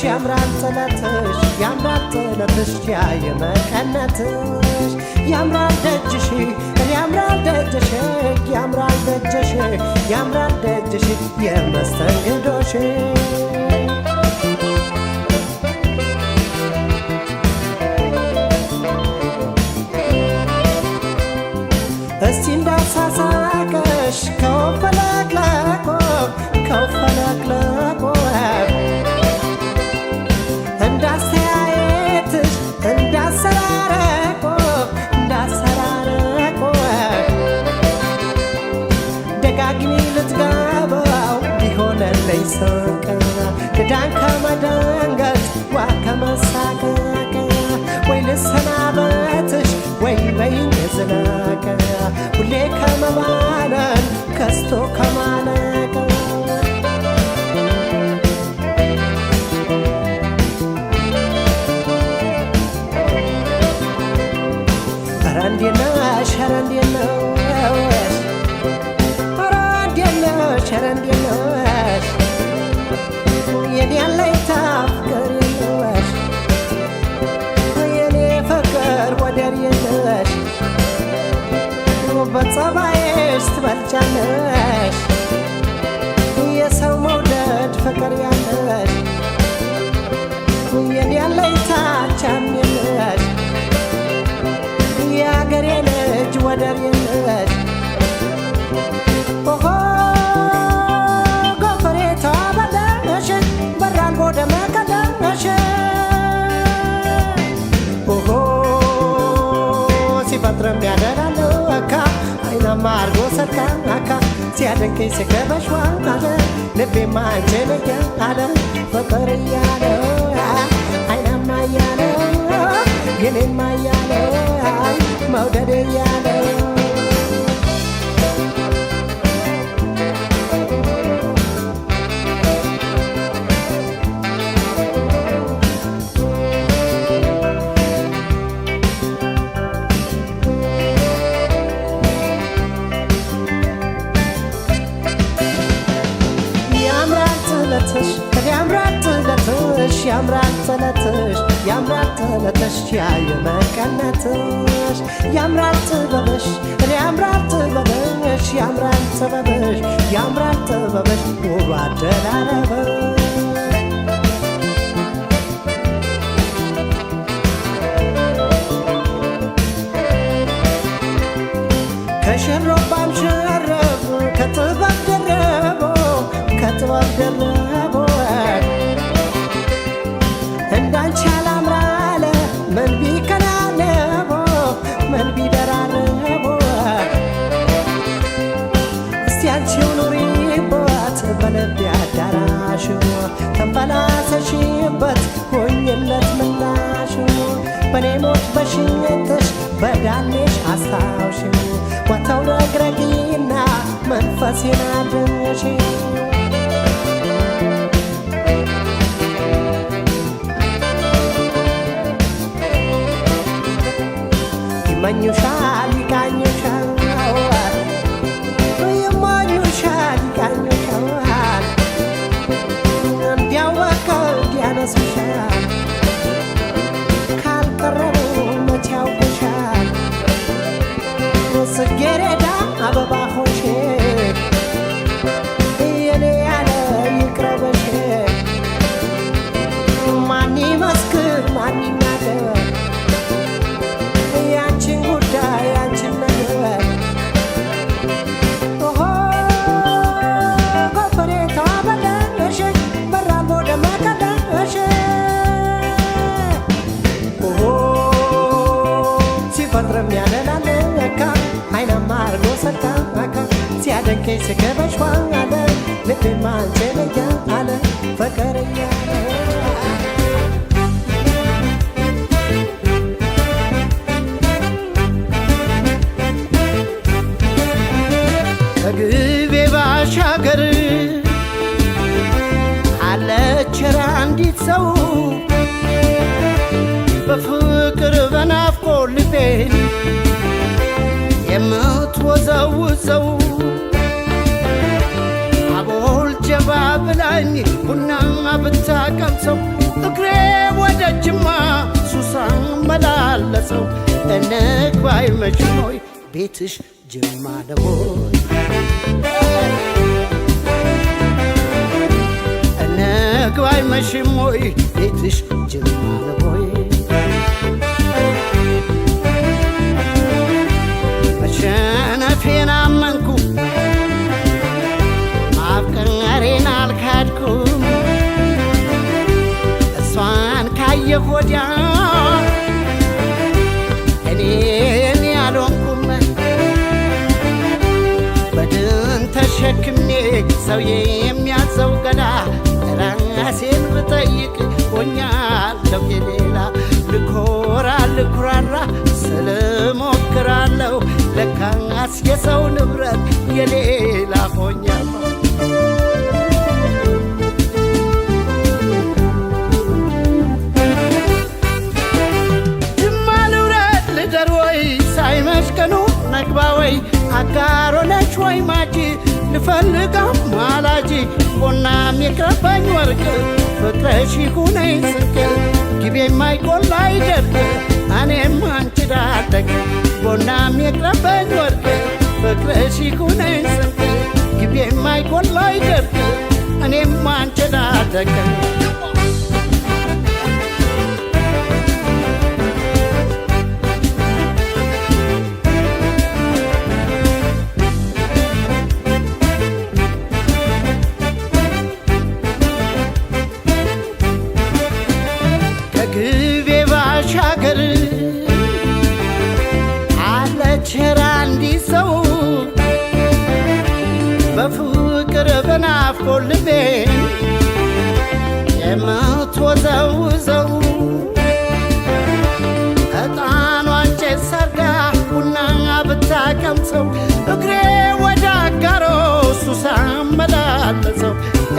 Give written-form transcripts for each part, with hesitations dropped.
ያምራል ጥለትሽ ያምራል ጥለትሽ ያየመቀነትሽ ያምራል ደጅሽ ያምራል ደጅሽ ያምራል ደጅሽ ያምራል ደጅሽ የመስተንግዶሽ እስቲ እንዳሳሳቀሽ ከወፈለቅለቆ ከወፈለቅለቆ እንዳስተያየትሽ እንዳሰራረቆ እንዳሰራረቆ ደጋግሚ ልትገባው ቢሆነለኝ ስንቅ ክዳን ከመደንገጥ ዋ ከመሳቀቅ ወይ ልሰናበትሽ ወይ በይኝ ዝለቀ ሁሌ ከመባነን ከስቶ ከማለቀ ኧረ እንዴት ነሽ ኧረ እንዴት ነሽ ኧረ እንዴት ነሽ ኧረ እንዴት ነሽ የኔ አለኝታ ፍቅር የለሽ የኔ ፍቅር ወደር የለሽ በጸባይሽ ትበልጫለሽ የሰው መውደድ ፍቅር ያለሽ የኔ አለኝታ ቻም የለሽ የአገሬ ልጅ ወደር የለሽ ኦሆ ጎፈሬ ተበለሽ በራን ቦደ መቀደሽ ኦሆ ሲፈጥርም ያደራል አካ አይናማ አርጎ ሰርካ አካ ሲያደንቀኝ ስከበሽ ዋለ ልቤማ አንቺን እያለ ፍቅር እያለ አይናማ እያለ የኔማ እያለ መውደድ እያለ ያምራል ጥለትሽ ያምራል ጥለትሽ ያምራል ጥለትሽ ያየመቀነትሽ ያምራል ጥበብሽ ያምራል ጥበብሽ ያምራል ጥበብሽ ያምራል ጥበብሽ ውብ አደራረብሽ ከሽሮባም ሸረብ ከጥበብ ደረቦ ከጥበብ ደረቦ እንዳንቺ አላምራለ ምን ቢከናነቦ ምን ቢደራረቦ እስቲ አንቺው ኑሪበት በልቤ አዳራሽ ተንፈላሰሽበት ሆኝለት ምላሽ በኔ ሞት በሽኝትሽ በዳሌሽ አስታውሽ ወተው ነግረጊና መንፈሴን አድንሽ ይመኙሻል ይቃኙሻል ይመኙሻል ይቃኙሻል እንዲያወቀው ያነሱሻል ካልቀረቡ መች ያውቁሻል ጽጌረዳ አበባ ሆንሽ የኔ ያለ ይቅረበሽ ማን ይመስክር ማን ይናገር ያንቺን ጉዳይ ያንቺን ነገር ኦሆ ጎፈሬ ተበለሽ በራል ቦደ መቀደሽ ኦሆ ሲፈጥርም ያደላል ለካ አይናማ አርጎ ሰርካ አካ ሲያደንቀኝ ስከበሽ ዋለ ልቤማ አንቺን እያለ ፍቅር እያለ ከግቤ ባሻገር አለች አንዲት ሰው በፍቅር በናፍቆ ልቤን የምትወዘውዘው አቦል ጀባ ብላኝ ቡና ብታቀምሰው እግሬ ወደ ጅማ ሱሳ መላለሰው እንግባ አይመችም ወይ ቤትሽ ጅማ ነው ወይ እንግባ አይመችም ወይ ቤትሽ ጅማ ነው ወይ መሸነፌን አመንኩ ማፍቀሬን አልካድኩም እሷን ካየሁ ወዲያ እኔ አልሆንኩም በድን ተሸክሜ ሰው የሚያዘው ገላ ራሴን ብጠይቅ ሆኛለሁ የሌላ ልኮራ ልኩራራ ስለሞክራለሁ ለካስ የሰው ንብረት የሌላ ሆኛለሁ ጅማ ልውረድ ልደር ወይ ሳይመሽ ቀኑ ነግባ ወይ አጋሮ ነች ወይ ማጂ ልፈልጋ ማላጂ ቦናም የቅረበኝ ወርቅ ፍቅረሽ ይሁነኝ ስንቅ ግቤ የማይቆላ አይደርቅ እኔም አንቺ ዳደግ ቦናም የቅረበኝ ወርቅ ፍቅረሽ ይሁነኝ ስንቅ ግቤ የማይቆላ አይደርቅ እኔም አንቺ ዳደግ ከግቤ ባሻገር አለችራ እንዲህ ሰው በፍቅር በናፍቆት ልቤን የምትወዘውዘው ዕጣኗን ጭስ ሰርጋ ቡና ብታቀምሰው እግሬ ወደ አጋሮ ሱሳ መላለሰው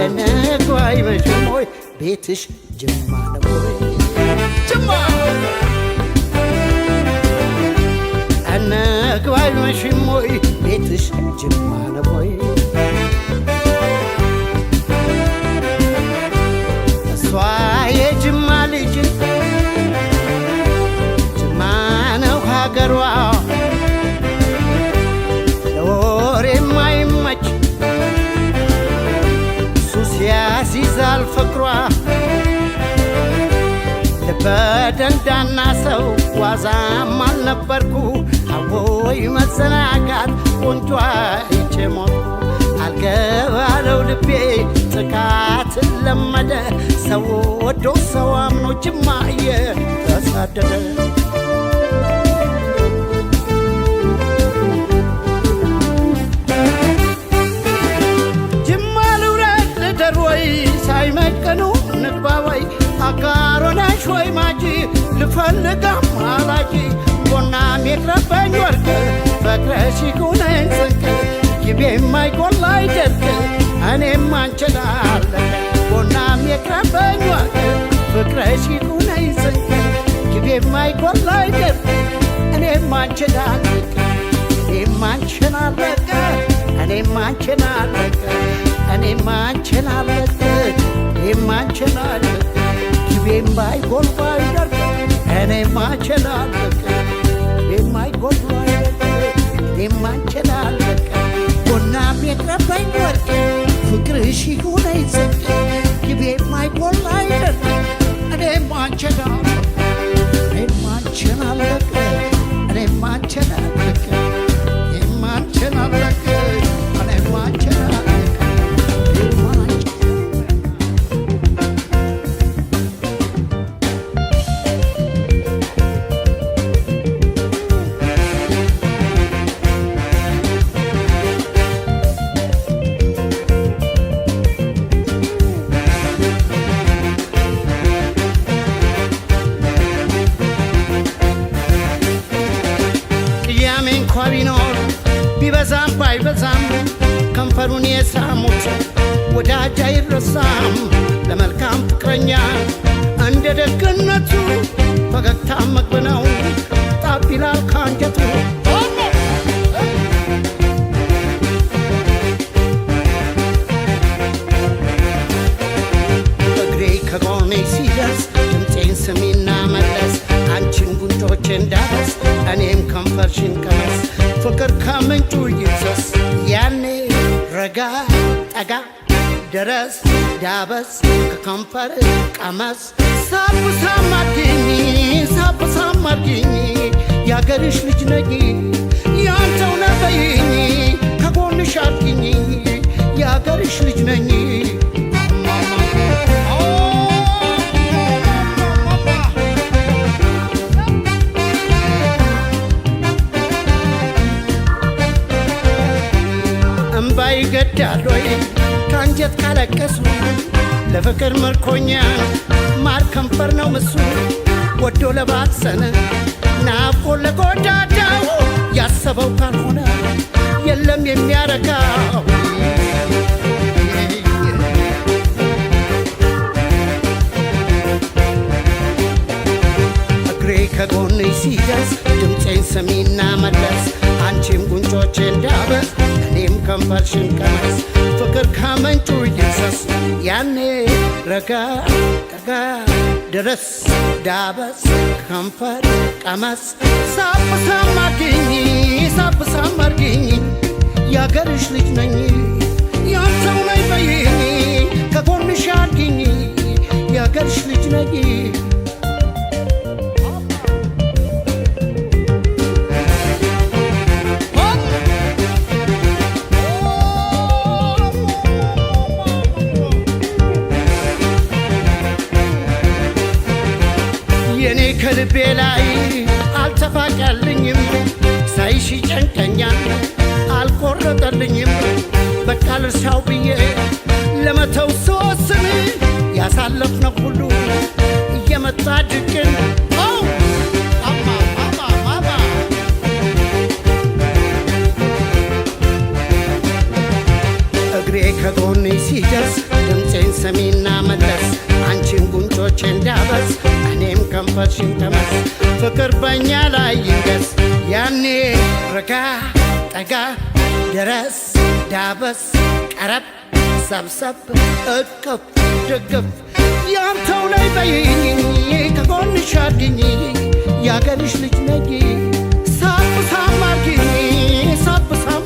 እንግባ አይመችም ወይ ቤትሽ ጅማ ነው ወይ ጅማ እንግባ አይመችም ወይ ቤትሽ ጅማ ነው ወይ እሷ የጅማ ልጅ ጅማ ነው ሀገሯ ለወሬ የማይመች ሱስ ያስይዛል ፍቅሯ በደንዳና ሰው ዋዛም አልነበርኩ አዎይ መዘናጋት ቆንጆ አይቼ ሞትኩ አልገባለው ልቤ ጥቃትን ለመደ ሰው ወዶ ሰው አምኖ ጅማ እየተሳደደ ጅማ ልውረድ ልደር ወይ ሳይመሽ ቀኑ ንግባ ወይ አጋሮ ነሽ ወይ ማጂ ልፈልጋ ማላጂ ቦናም የቅረበኝ ወርቅ ፍቅረሽ ይሁነኝ ስንቅ ግቤ የማይቆላ አይደርቅ እኔም አንቺን አለቀ ቦናም የቅረበኝ ወርቅ ፍቅረሽ ይሁነኝ ስንቅ ግቤ የማይቆላ አይደርቅ እኔም አንቺን አለቀ እኔም አንቺን አለቀ እኔም አንቺን አለቀ እኔም አንቺን አለቀ እኔም አንቺን አለቀ ግቤም ባይጎልባ አይደርቅ እኔም አንቺን አለቀ ግቤም አይጎልባ አይደርቅ እኔም አንቺን አለቀ ቦናም የቅረበኝ ወርቅ ፍቅርሽ ይሁነኝ ስንቅ ግቤም አይጎልባ አይደርቅ እኔም አንቺን አለቀ እኔም አንቺን አለቀ እኔም አንቺን አለቀ እኔም አንቺን አለቀ እኔም አንቺን አለቀ ቢኖር ቢበዛም ባይበዛም ከንፈሩን የሳሙት ወዳጅ አይረሳም ለመልካም ፍቅረኛ እንደ ደግነቱ ፈገግታ መግብ ነው ጣብ ይላል ካንጀቱ እግሬ ከጎኔ ሲደርስ ይፍሰስ ያኔ ረጋ ጠጋ ደረስ ዳበስ ከከንፈር ቀመስ ሳብ ሳም አድርጊኝ ያገርሽ ልጅ ነኝ ያንተው ነበይኝ ከጎንሽ አድርጊኝ ያገርሽ ልጅ ነኝ እምባይ ገዳሎይ ካንጀት ካለቀሱ ለፍቅር ምርኮኛ ማር ከንፈር ነው ምሱ ወዶ ለባሰነ ናፍቆ ለጎዳዳው ያሰበው ካልሆነ የለም የሚያረካው እግሬ ከጎንሽ ሲደርስ ድምፄን ስሚና መለስ አንቺም ጉንጮቼን ዳበስ እኔም ከንፈርሽን ቀመስ ፍቅር ከምንጩ ይፍሰስ ያኔ ረጋ ጠጋ ድረስ ዳበስ ከንፈር ቀመስ ሳብ ሳም አድርጊኝ ያገርሽ ልጅ ነኝ ያንተው ነኝ በይኝ ከጎንሽ አድርጊኝ ያገርሽ ልጅ ነኝ የኔ ከልቤ ላይ አልተፋቀልኝም ሳይሽ ጨንቀኛል አልቆረጠልኝም በቃ ልርሳው ብዬ ለመተው ስወስን ያሳለፍነው ሁሉ እየመጣ ድቅን እግሬ ከጎንሽ ሲደርስ ድምፄን ሰሚና መለስ አንቺን ጉንጮቼን ዳበስ እኔም ከንፈርሽን ቀመስ ፍቅር በእኛ ላይ ይንገስ ያኔ ረጋ ጠጋ ደረስ ዳበስ ቀረብ ሰብሰብ እቅፍ ድግፍ ያንተው ላይ በይኝ ከጎንሽ አድርጊኝ ያገርሽ ልጅ ነኝ ሳብ ሳም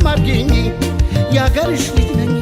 አድርጊኝ ያገርሽ ልጅ ነኝ